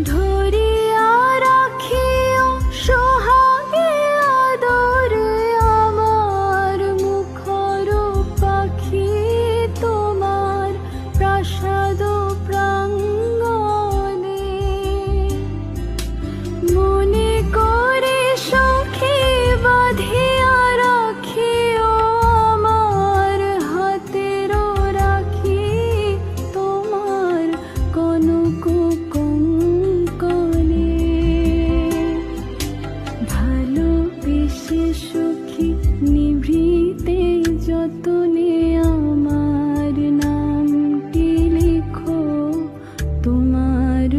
ধরিয়া রাখিও সোহাগে আদরে আমার মুখর পাখি তোমার প্রাসাদ প্রাঙ্গণে। মনে করে সখী বাঁধিয়া রাখিও আমার হাতের রাখি তোমার কনক কঙ্কণে। ভালোবেসে সখী নিভৃতে যতনে আমার নামটি লিখো তোমার